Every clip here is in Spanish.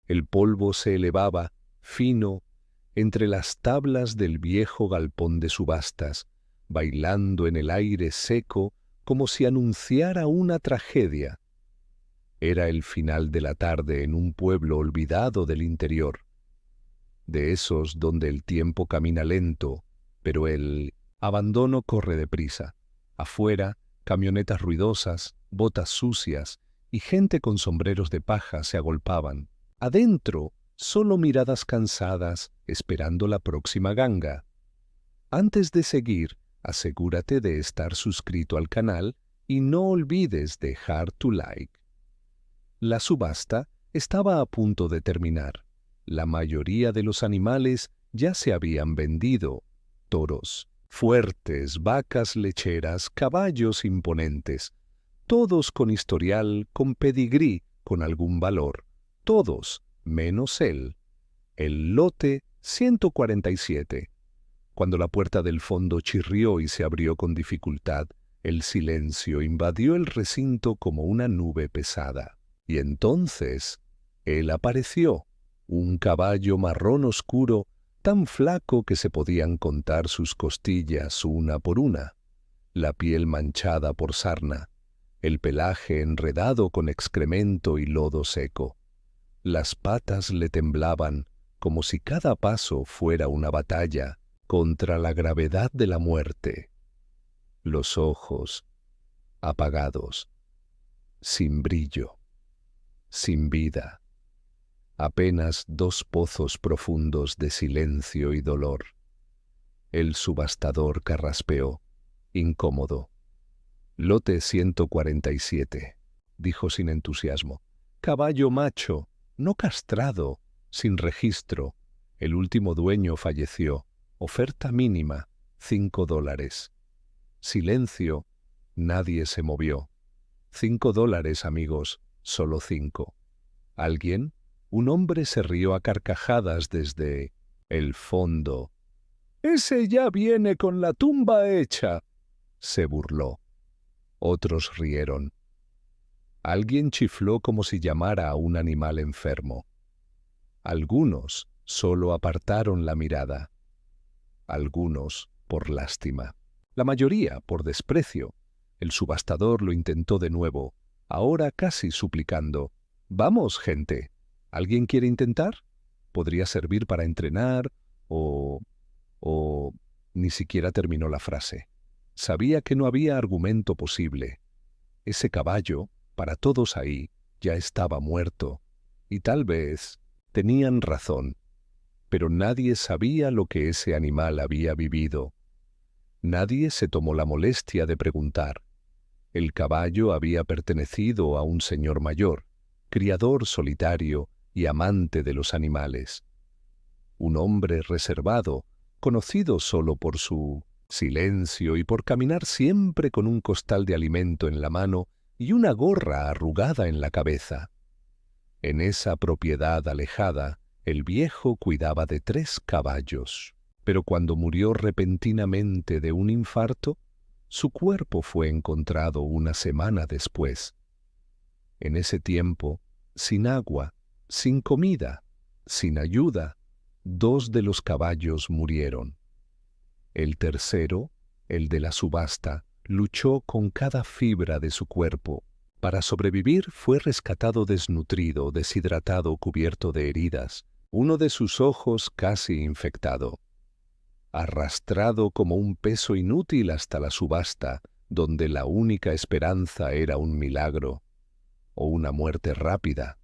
El polvo se elevaba, fino, entre las tablas del viejo galpón de subastas, bailando en el aire seco como si anunciara una tragedia. Era el final de la tarde en un pueblo olvidado del interior, de esos donde el tiempo camina lento, pero el abandono corre deprisa. Afuera, camionetas ruidosas, botas sucias y gente con sombreros de paja se agolpaban. Adentro, solo miradas cansadas, esperando la próxima ganga. Antes de seguir, asegúrate de estar suscrito al canal y no olvides dejar tu like. La subasta estaba a punto de terminar. La mayoría de los animales ya se habían vendido. Toros fuertes, vacas lecheras, caballos imponentes, todos con historial, con pedigrí, con algún valor. Todos, menos él. El lote 147. Cuando la puerta del fondo chirrió y se abrió con dificultad, el silencio invadió el recinto como una nube pesada. Y entonces, él apareció, un caballo marrón oscuro, tan flaco que se podían contar sus costillas una por una, la piel manchada por sarna, el pelaje enredado con excremento y lodo seco. Las patas le temblaban, como si cada paso fuera una batalla contra la gravedad de la muerte. Los ojos apagados, sin brillo, sin vida, apenas dos pozos profundos de silencio y dolor. El subastador carraspeó, incómodo. Lote 147, dijo sin entusiasmo. Caballo macho, no castrado, sin registro. El último dueño falleció. Oferta mínima, $5. Silencio, nadie se movió. $5, amigos, solo 5. ¿Alguien? Un hombre se rió a carcajadas desde el fondo. «Ese ya viene con la tumba hecha», se burló. Otros rieron. Alguien chifló como si llamara a un animal enfermo. Algunos solo apartaron la mirada. Algunos por lástima. La mayoría por desprecio. El subastador lo intentó de nuevo, ahora casi suplicando. «Vamos, gente. ¿Alguien quiere intentar? Podría servir para entrenar o...» Ni siquiera terminó la frase. Sabía que no había argumento posible. Ese caballo, para todos ahí, ya estaba muerto. Y tal vez tenían razón. Pero nadie sabía lo que ese animal había vivido. Nadie se tomó la molestia de preguntar. El caballo había pertenecido a un señor mayor, criador solitario y amante de los animales. Un hombre reservado, conocido solo por su silencio y por caminar siempre con un costal de alimento en la mano y una gorra arrugada en la cabeza. En esa propiedad alejada, el viejo cuidaba de 3 caballos, pero cuando murió repentinamente de un infarto, su cuerpo fue encontrado una semana después. En ese tiempo, sin agua, sin comida, sin ayuda, 2 de los caballos murieron. El tercero, el de la subasta, luchó con cada fibra de su cuerpo. Para sobrevivir fue rescatado desnutrido, deshidratado, cubierto de heridas, uno de sus ojos casi infectado. Arrastrado como un peso inútil hasta la subasta, donde la única esperanza era un milagro o una muerte rápida.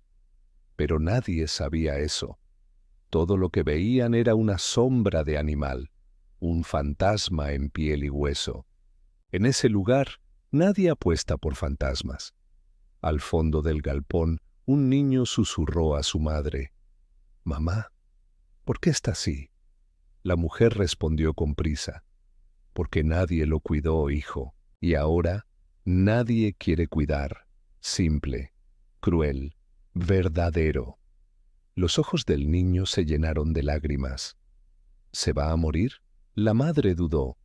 Pero nadie sabía eso. Todo lo que veían era una sombra de animal, un fantasma en piel y hueso. En ese lugar nadie apuesta por fantasmas. Al fondo del galpón, un niño susurró a su madre. «Mamá, ¿por qué está así?» La mujer respondió con prisa. «Porque nadie lo cuidó, hijo, y ahora nadie quiere cuidar. Simple, cruel, verdadero». Los ojos del niño se llenaron de lágrimas. ¿Se va a morir? La madre dudó.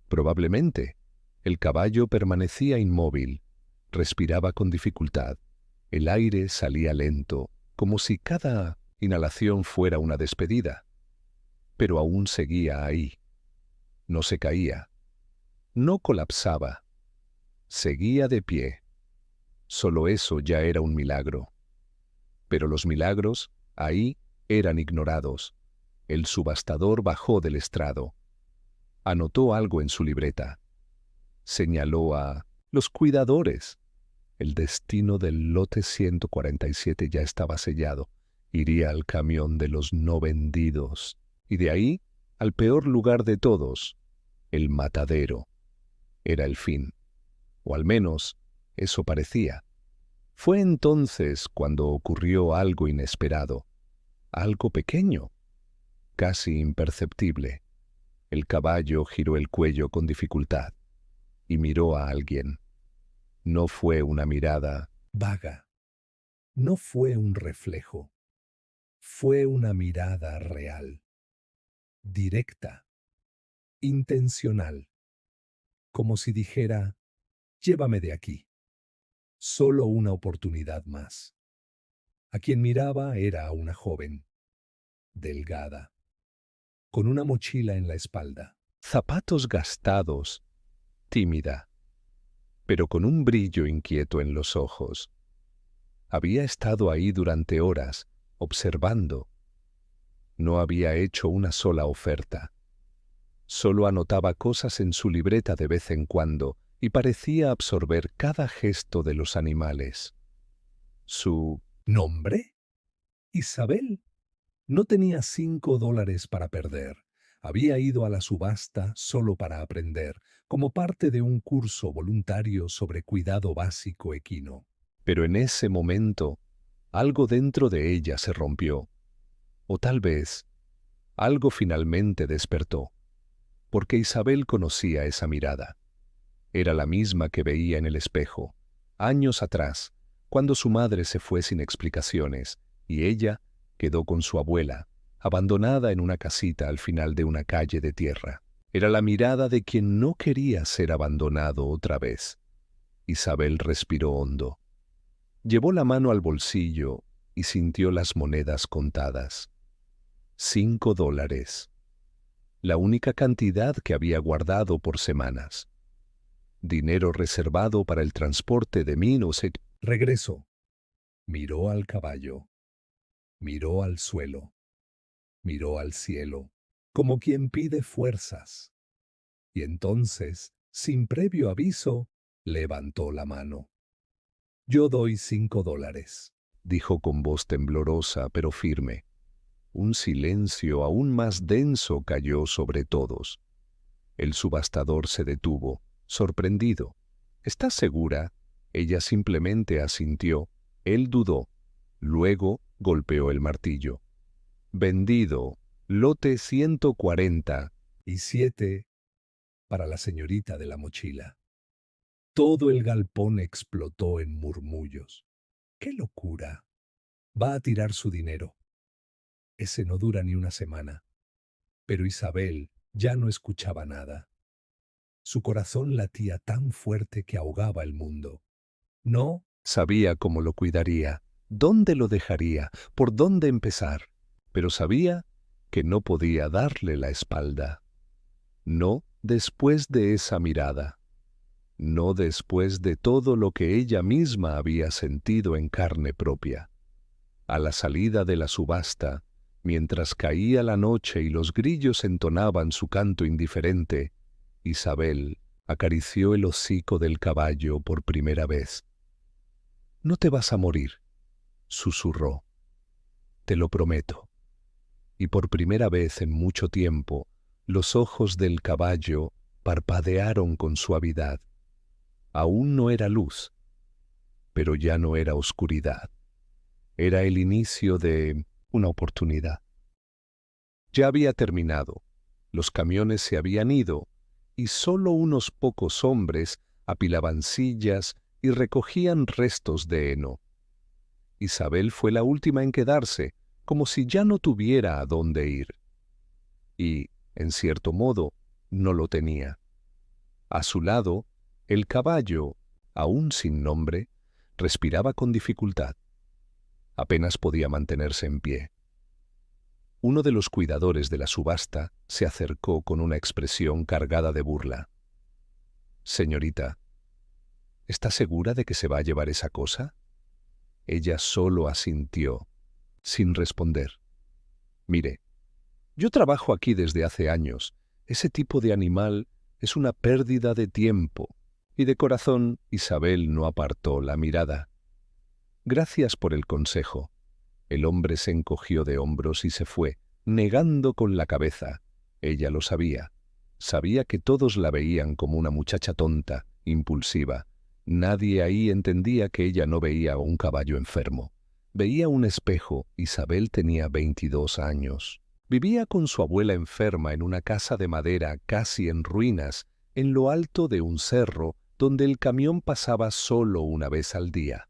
Probablemente. El caballo permanecía inmóvil. Respiraba con dificultad. El aire salía lento. como si cada inhalación fuera una despedida. Pero aún seguía ahí. No se caía. No colapsaba. Seguía de pie. Solo eso ya era un milagro. Pero los milagros, ahí, eran ignorados. El subastador bajó del estrado. Anotó algo en su libreta. Señaló a los cuidadores. El destino del lote 147 ya estaba sellado. Iría al camión de los no vendidos. Y de ahí, al peor lugar de todos, el matadero. Era el fin. O al menos, eso parecía. Fue entonces cuando ocurrió algo inesperado. Algo pequeño, casi imperceptible. El caballo giró el cuello con dificultad y miró a alguien. No fue una mirada vaga. No fue un reflejo. Fue una mirada real, directa, intencional, como si dijera, llévame de aquí. Solo una oportunidad más. A quien miraba era a una joven, delgada, con una mochila en la espalda, zapatos gastados, tímida, pero con un brillo inquieto en los ojos. Había estado ahí durante horas, observando. No había hecho una sola oferta. Solo anotaba cosas en su libreta de vez en cuando y parecía absorber cada gesto de los animales. ¿Su nombre? Isabel. No tenía $5 para perder. Había ido a la subasta solo para aprender, como parte de un curso voluntario sobre cuidado básico equino. Pero en ese momento, algo dentro de ella se rompió. O tal vez, algo finalmente despertó. Porque Isabel conocía esa mirada. Era la misma que veía en el espejo, años atrás, cuando su madre se fue sin explicaciones, y ella quedó con su abuela, abandonada en una casita al final de una calle de tierra. Era la mirada de quien no quería ser abandonado otra vez. Isabel respiró hondo. Llevó la mano al bolsillo y sintió las monedas contadas. $5. La única cantidad que había guardado por semanas. Dinero reservado para el transporte de Minos. Regresó. Miró al caballo. Miró al suelo. Miró al cielo, como quien pide fuerzas. Y entonces, sin previo aviso, levantó la mano. Yo doy $5, dijo con voz temblorosa pero firme. Un silencio aún más denso cayó sobre todos. El subastador se detuvo, sorprendido. ¿Estás segura? Ella simplemente asintió. Él dudó. Luego golpeó el martillo. Vendido, lote 147 para la señorita de la mochila. Todo el galpón explotó en murmullos. ¡Qué locura! Va a tirar su dinero. Ese no dura ni una semana. Pero Isabel ya no escuchaba nada. Su corazón latía tan fuerte que ahogaba el mundo. No sabía cómo lo cuidaría, dónde lo dejaría, por dónde empezar, pero sabía que no podía darle la espalda. No después de esa mirada. No después de todo lo que ella misma había sentido en carne propia. A la salida de la subasta, mientras caía la noche y los grillos entonaban su canto indiferente, Isabel acarició el hocico del caballo por primera vez. «No te vas a morir», susurró. «Te lo prometo». Y por primera vez en mucho tiempo, los ojos del caballo parpadearon con suavidad. Aún no era luz, pero ya no era oscuridad. Era el inicio de una oportunidad. Ya había terminado. Los camiones se habían ido y solo unos pocos hombres apilaban sillas y recogían restos de heno. Isabel fue la última en quedarse, como si ya no tuviera a dónde ir. Y, en cierto modo, no lo tenía. A su lado, el caballo, aún sin nombre, respiraba con dificultad. Apenas podía mantenerse en pie. Uno de los cuidadores de la subasta se acercó con una expresión cargada de burla. «Señorita, ¿está segura de que se va a llevar esa cosa?» Ella solo asintió, sin responder. «Mire, yo trabajo aquí desde hace años. Ese tipo de animal es una pérdida de tiempo». Y de corazón Isabel no apartó la mirada. «Gracias por el consejo». El hombre se encogió de hombros y se fue, negando con la cabeza. Ella lo sabía. Sabía que todos la veían como una muchacha tonta, impulsiva. Nadie ahí entendía que ella no veía un caballo enfermo. Veía un espejo. Isabel tenía 22 años. Vivía con su abuela enferma en una casa de madera casi en ruinas, en lo alto de un cerro donde el camión pasaba solo una vez al día.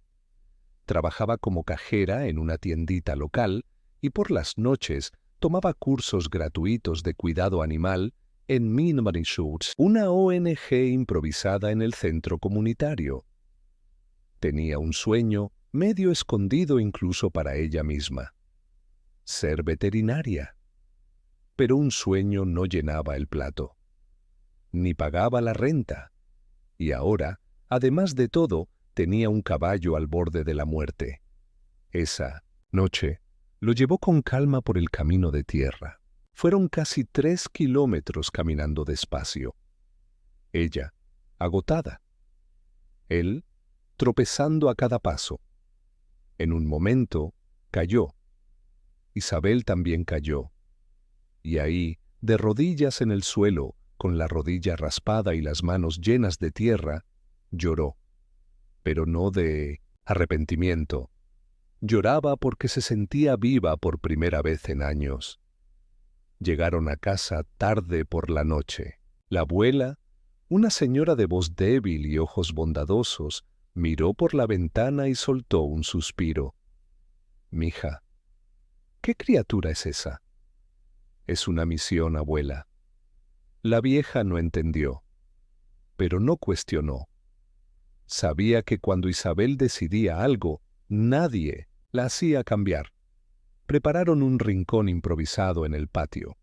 Trabajaba como cajera en una tiendita local y por las noches tomaba cursos gratuitos de cuidado animal en Minmarischuts, una ONG improvisada en el centro comunitario. Tenía un sueño medio escondido incluso para ella misma: ser veterinaria. Pero un sueño no llenaba el plato, ni pagaba la renta. Y ahora, además de todo, tenía un caballo al borde de la muerte. Esa noche lo llevó con calma por el camino de tierra. Fueron casi 3 kilómetros caminando despacio. Ella, agotada. Él, tropezando a cada paso. En un momento, cayó. Isabel también cayó. Y ahí, de rodillas en el suelo, con la rodilla raspada y las manos llenas de tierra, lloró. Pero no de arrepentimiento. Lloraba porque se sentía viva por primera vez en años. Llegaron a casa tarde por la noche. La abuela, una señora de voz débil y ojos bondadosos, miró por la ventana y soltó un suspiro. «Mija, ¿qué criatura es esa?» «Es una misión, abuela». La vieja no entendió, pero no cuestionó. Sabía que cuando Isabel decidía algo, nadie la hacía cambiar. Prepararon un rincón improvisado en el patio.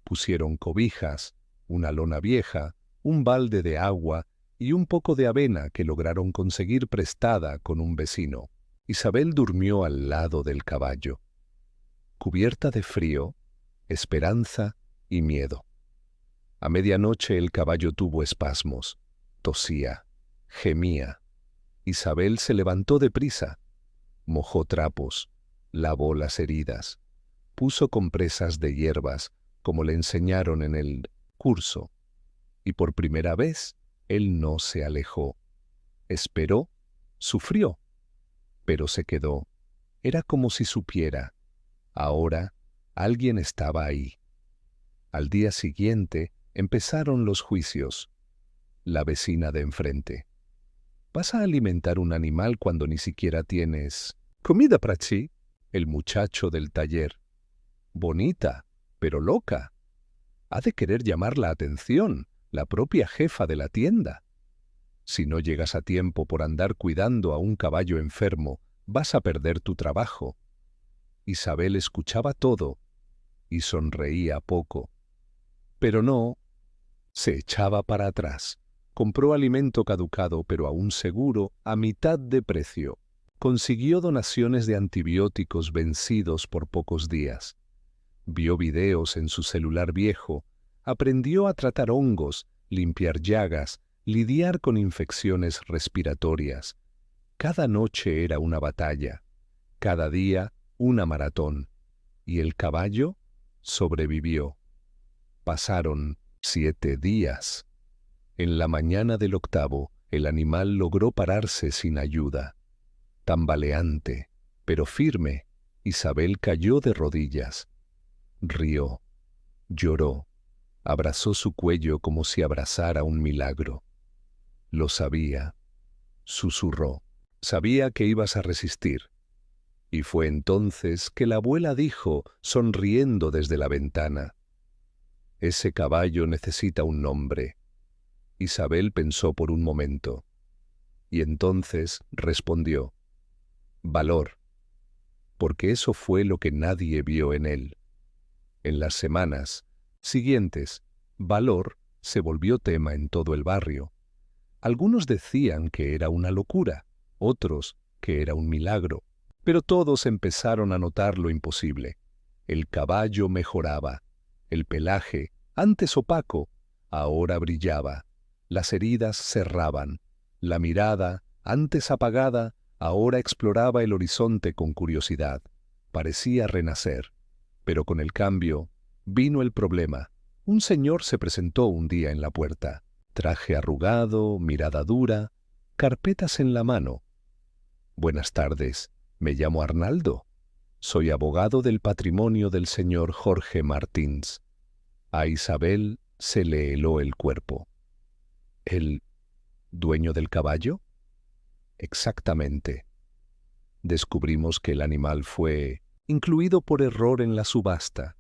Pusieron cobijas, una lona vieja, un balde de agua y un poco de avena que lograron conseguir prestada con un vecino. Isabel durmió al lado del caballo, cubierta de frío, esperanza y miedo. A medianoche el caballo tuvo espasmos, tosía, gemía. Isabel se levantó deprisa, mojó trapos, lavó las heridas, puso compresas de hierbas, como le enseñaron en el curso, y por primera vez él no se alejó. Esperó, sufrió, pero se quedó. Era como si supiera. Ahora alguien estaba ahí. Al día siguiente empezaron los juicios. La vecina de enfrente: «¿Vas a alimentar un animal cuando ni siquiera tienes comida para ti?» El muchacho del taller: «Bonita, pero loca. Ha de querer llamar la atención, la propia jefa de la tienda. Si no llegas a tiempo por andar cuidando a un caballo enfermo, vas a perder tu trabajo». Isabel escuchaba todo y sonreía poco. Pero no, se echaba para atrás. Compró alimento caducado pero aún seguro a mitad de precio. Consiguió donaciones de antibióticos vencidos por pocos días. Vio videos en su celular viejo, aprendió a tratar hongos, limpiar llagas, lidiar con infecciones respiratorias. Cada noche era una batalla, cada día una maratón. Y el caballo sobrevivió. Pasaron 7 días. En la mañana del 8º, el animal logró pararse sin ayuda. Tambaleante, pero firme, Isabel cayó de rodillas. Rió, lloró, abrazó su cuello como si abrazara un milagro. Lo sabía, susurró. Sabía que ibas a resistir. Y fue entonces que la abuela dijo, sonriendo desde la ventana: «Ese caballo necesita un nombre». Isabel pensó por un momento, y entonces respondió: «Valor». porque eso fue lo que nadie vio en él. En las semanas siguientes, Valor se volvió tema en todo el barrio. Algunos decían que era una locura, otros que era un milagro, pero todos empezaron a notar lo imposible. El caballo mejoraba, el pelaje, antes opaco, ahora brillaba, las heridas cerraban, la mirada, antes apagada, ahora exploraba el horizonte con curiosidad. Parecía renacer, pero con el cambio vino el problema. Un señor se presentó un día en la puerta, traje arrugado, mirada dura, carpetas en la mano. «Buenas tardes, me llamo Arnaldo. Soy abogado del patrimonio del señor Jorge Martins». A Isabel se le heló el cuerpo. «¿El dueño del caballo?» «Exactamente». Descubrimos que el animal fue incluido por error en la subasta.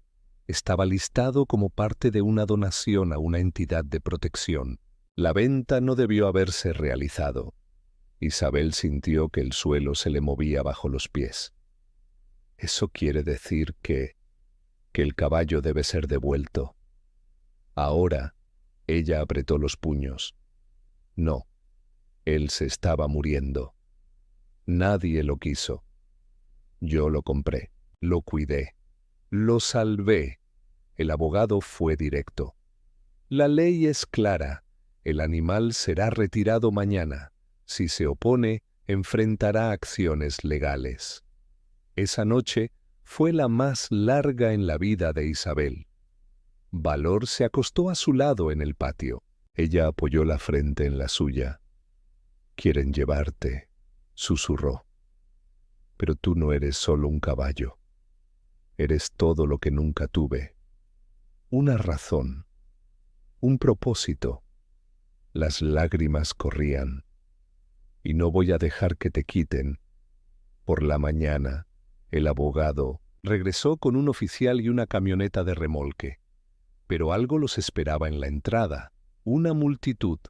Estaba listado como parte de una donación a una entidad de protección. La venta no debió haberse realizado. Isabel sintió que el suelo se le movía bajo los pies. «Eso quiere decir que el caballo debe ser devuelto». Ahora, ella apretó los puños. No, él se estaba muriendo. Nadie lo quiso. Yo lo compré, lo cuidé, lo salvé. El abogado fue directo. La ley es clara. El animal será retirado mañana. Si se opone, enfrentará acciones legales. Esa noche fue la más larga en la vida de Isabel. Valor se acostó a su lado en el patio. Ella apoyó la frente en la suya. «Quieren llevarte», susurró. «Pero tú no eres solo un caballo. Eres todo lo que nunca tuve. Una razón, un propósito». Las lágrimas corrían. «Y no voy a dejar que te quiten». Por la mañana, el abogado regresó con un oficial y una camioneta de remolque. Pero algo los esperaba en la entrada. Una multitud,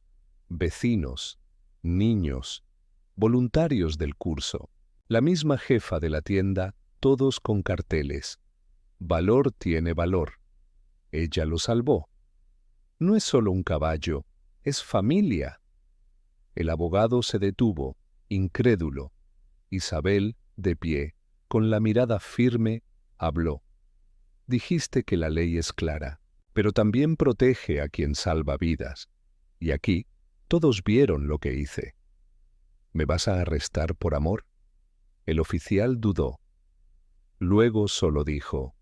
vecinos, niños, voluntarios del curso, la misma jefa de la tienda, todos con carteles. «Valor tiene valor». Ella lo salvó. No es solo un caballo, es familia. El abogado se detuvo, incrédulo. Isabel, de pie, con la mirada firme, habló. «Dijiste que la ley es clara, pero también protege a quien salva vidas. Y aquí todos vieron lo que hice. ¿Me vas a arrestar por amor?» El oficial dudó. Luego solo dijo: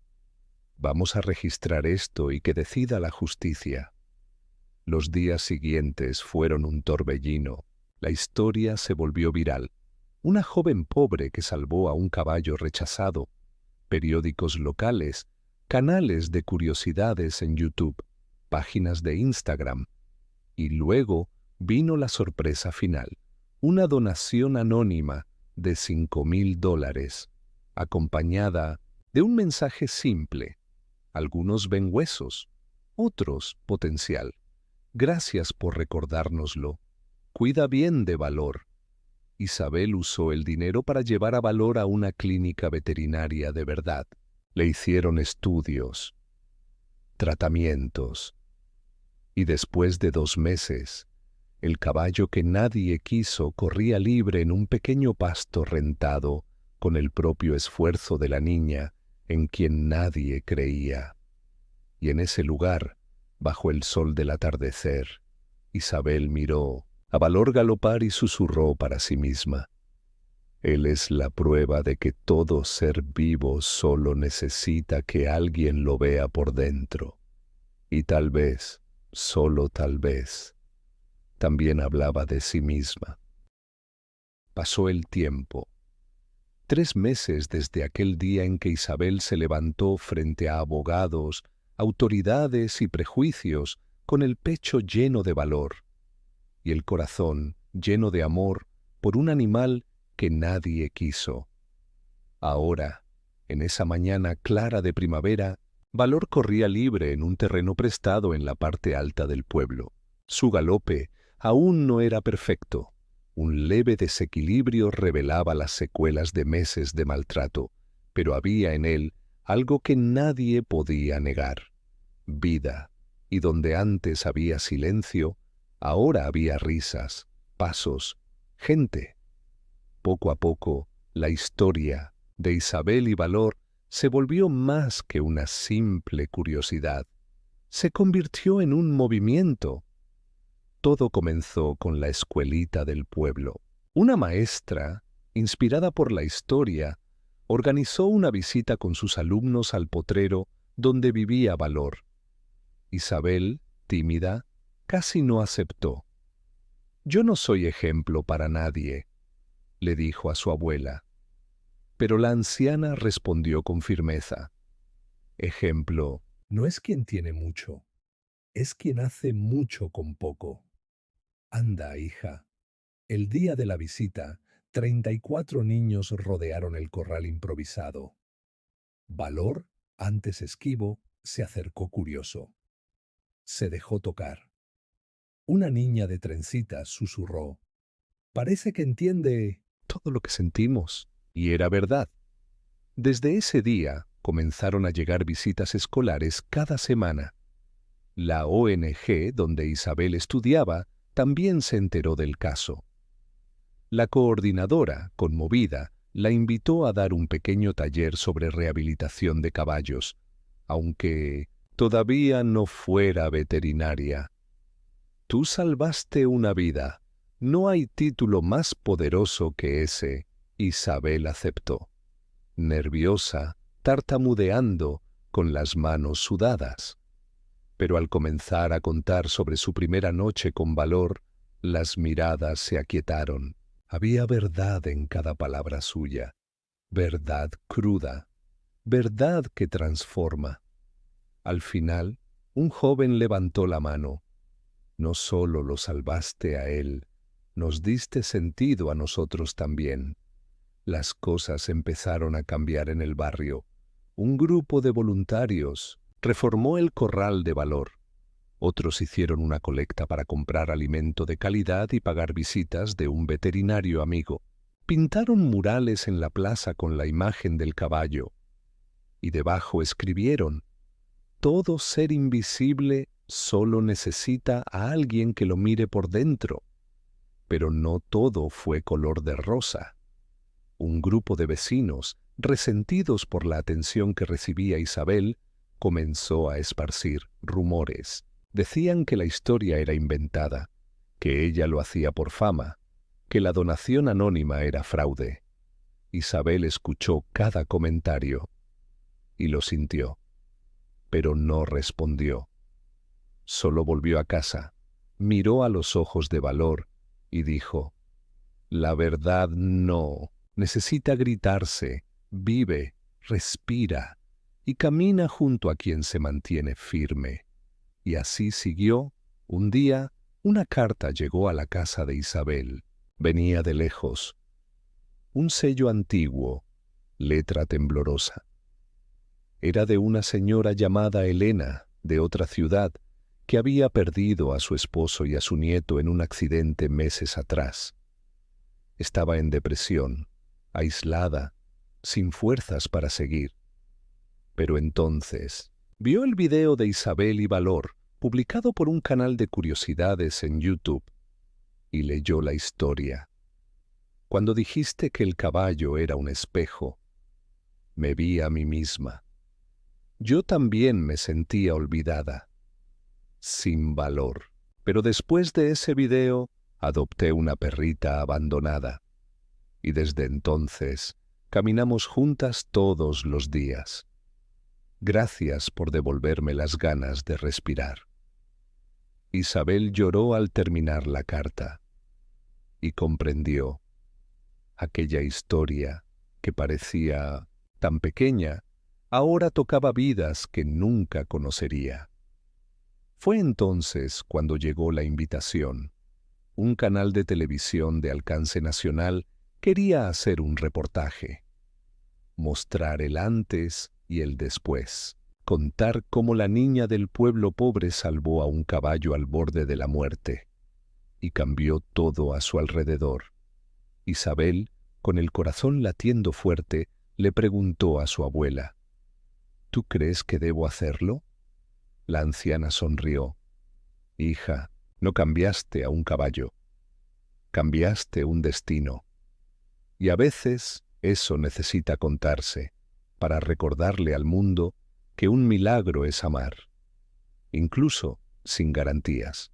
«Vamos a registrar esto y que decida la justicia». Los días siguientes fueron un torbellino. La historia se volvió viral. Una joven pobre que salvó a un caballo rechazado. Periódicos locales, canales de curiosidades en YouTube, páginas de Instagram. Y luego vino la sorpresa final. Una donación anónima de $5,000, acompañada de un mensaje simple. Algunos ven huesos, otros potencial. Gracias por recordárnoslo. Cuida bien de Valor. Isabel usó el dinero para llevar a Valor a una clínica veterinaria de verdad. Le hicieron estudios, tratamientos. Y después de 2 meses, el caballo que nadie quiso corría libre en un pequeño pasto rentado con el propio esfuerzo de la niña en quien nadie creía. Y en ese lugar, bajo el sol del atardecer, Isabel miró a Valor galopar y susurró para sí misma: «Él es la prueba de que todo ser vivo solo necesita que alguien lo vea por dentro». Y tal vez, solo tal vez, también hablaba de sí misma. Pasó el tiempo. 3 meses desde aquel día en que Isabel se levantó frente a abogados, autoridades y prejuicios con el pecho lleno de valor y el corazón lleno de amor por un animal que nadie quiso. Ahora, en esa mañana clara de primavera, Valor corría libre en un terreno prestado en la parte alta del pueblo. Su galope aún no era perfecto. Un leve desequilibrio revelaba las secuelas de meses de maltrato, pero había en él algo que nadie podía negar: vida, y donde antes había silencio, ahora había risas, pasos, gente. Poco a poco, la historia de Isabel y Valor se volvió más que una simple curiosidad. Se convirtió en un movimiento. Todo comenzó con la escuelita del pueblo. Una maestra, inspirada por la historia, organizó una visita con sus alumnos al potrero donde vivía Valor. Isabel, tímida, casi no aceptó. «Yo no soy ejemplo para nadie», le dijo a su abuela. Pero la anciana respondió con firmeza: «Ejemplo no es quien tiene mucho, es quien hace mucho con poco. Anda, hija». El día de la visita, 34 niños rodearon el corral improvisado. Valor, antes esquivo, se acercó curioso. Se dejó tocar. Una niña de trencitas susurró: «Parece que entiende todo lo que sentimos». Y era verdad. Desde ese día comenzaron a llegar visitas escolares cada semana. La ONG donde Isabel estudiaba también se enteró del caso. La coordinadora, conmovida, la invitó a dar un pequeño taller sobre rehabilitación de caballos, aunque todavía no fuera veterinaria. «Tú salvaste una vida. No hay título más poderoso que ese», Isabel aceptó, nerviosa, tartamudeando, con las manos sudadas. Pero al comenzar a contar sobre su primera noche con Valor, las miradas se aquietaron. Había verdad en cada palabra suya, verdad cruda, verdad que transforma. Al final, un joven levantó la mano. «No solo lo salvaste a él, nos diste sentido a nosotros también». Las cosas empezaron a cambiar en el barrio. Un grupo de voluntarios reformó el corral de Valor. Otros hicieron una colecta para comprar alimento de calidad y pagar visitas de un veterinario amigo. Pintaron murales en la plaza con la imagen del caballo. Y debajo escribieron: «Todo ser invisible solo necesita a alguien que lo mire por dentro». Pero no todo fue color de rosa. Un grupo de vecinos, resentidos por la atención que recibía Isabel, comenzó a esparcir rumores. Decían que la historia era inventada, que ella lo hacía por fama, que la donación anónima era fraude. Isabel escuchó cada comentario y lo sintió, pero no respondió. Solo volvió a casa, miró a los ojos de Valor y dijo: «La verdad no necesita gritarse, vive, respira y camina junto a quien se mantiene firme». Y así siguió. Un día, una carta llegó a la casa de Isabel. Venía de lejos. Un sello antiguo, letra temblorosa. Era de una señora llamada Elena, de otra ciudad, que había perdido a su esposo y a su nieto en un accidente meses atrás. Estaba en depresión, aislada, sin fuerzas para seguir. Pero entonces vio el video de Isabel y Valor, publicado por un canal de curiosidades en YouTube, y leyó la historia. Cuando dijiste que el caballo era un espejo, me vi a mí misma. Yo también me sentía olvidada, sin valor. Pero después de ese video, adopté una perrita abandonada. Y desde entonces, caminamos juntas todos los días. Gracias por devolverme las ganas de respirar». Isabel lloró al terminar la carta y comprendió. Aquella historia, que parecía tan pequeña, ahora tocaba vidas que nunca conocería. Fue entonces cuando llegó la invitación. Un canal de televisión de alcance nacional quería hacer un reportaje, mostrar el antes y el después, contar cómo la niña del pueblo pobre salvó a un caballo al borde de la muerte y cambió todo a su alrededor. Isabel, con el corazón latiendo fuerte, le preguntó a su abuela, ¿tú crees que debo hacerlo? La anciana sonrió. Hija, no cambiaste a un caballo, cambiaste un destino. Y a veces eso necesita contarse para recordarle al mundo que un milagro es amar, incluso sin garantías.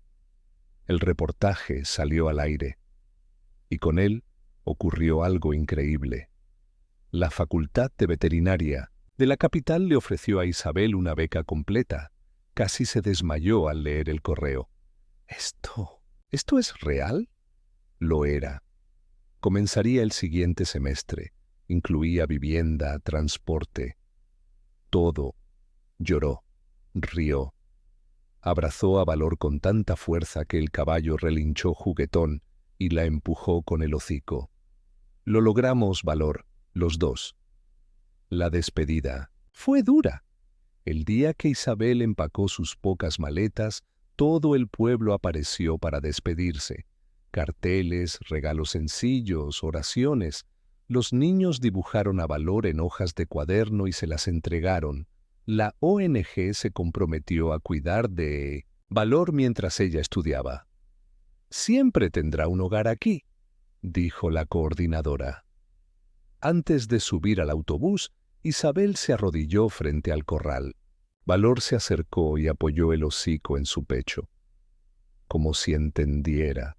El reportaje salió al aire y con él ocurrió algo increíble. La Facultad de Veterinaria de la capital le ofreció a Isabel una beca completa. Casi se desmayó al leer el correo. ¿Esto es real? Lo era. Comenzaría el siguiente semestre. Incluía vivienda, transporte. Todo. Lloró, rió. Abrazó a Valor con tanta fuerza que el caballo relinchó juguetón y la empujó con el hocico. Lo logramos, Valor, los dos. La despedida fue dura. El día que Isabel empacó sus pocas maletas, todo el pueblo apareció para despedirse. Carteles, regalos sencillos, oraciones. Los niños dibujaron a Valor en hojas de cuaderno y se las entregaron. La ONG se comprometió a cuidar de Valor mientras ella estudiaba. Siempre tendrá un hogar aquí, dijo la coordinadora. Antes de subir al autobús, Isabel se arrodilló frente al corral. Valor se acercó y apoyó el hocico en su pecho, como si entendiera.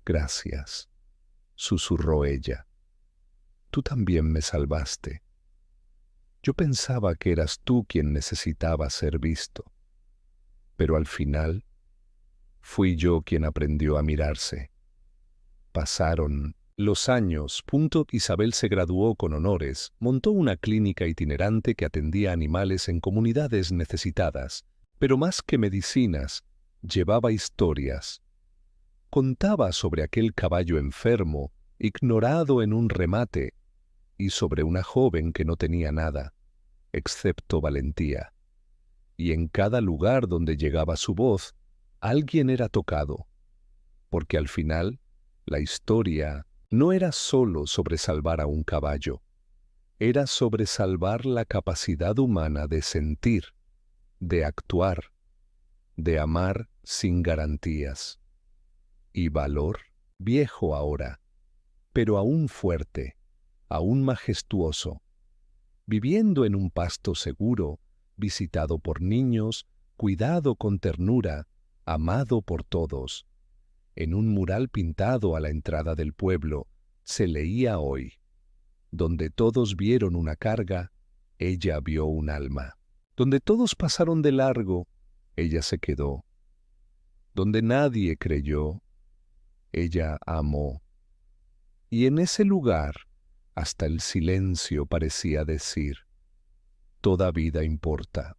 Gracias, susurró ella. Tú también me salvaste. Yo pensaba que eras tú quien necesitaba ser visto, pero al final fui yo quien aprendió a mirarse. Pasaron los años. Isabel se graduó con honores, montó una clínica itinerante que atendía animales en comunidades necesitadas, pero más que medicinas, llevaba historias. Contaba sobre aquel caballo enfermo, ignorado en un remate, y sobre una joven que no tenía nada, excepto valentía. Y en cada lugar donde llegaba su voz, alguien era tocado, porque al final, la historia no era solo sobre salvar a un caballo, era sobre salvar la capacidad humana de sentir, de actuar, de amar sin garantías. Y Valor, viejo ahora, pero aún fuerte, aún majestuoso, viviendo en un pasto seguro, visitado por niños, cuidado con ternura, amado por todos. En un mural pintado a la entrada del pueblo, se leía hoy: donde todos vieron una carga, ella vio un alma. Donde todos pasaron de largo, ella se quedó. Donde nadie creyó, ella amó. Y en ese lugar, hasta el silencio parecía decir: toda vida importa.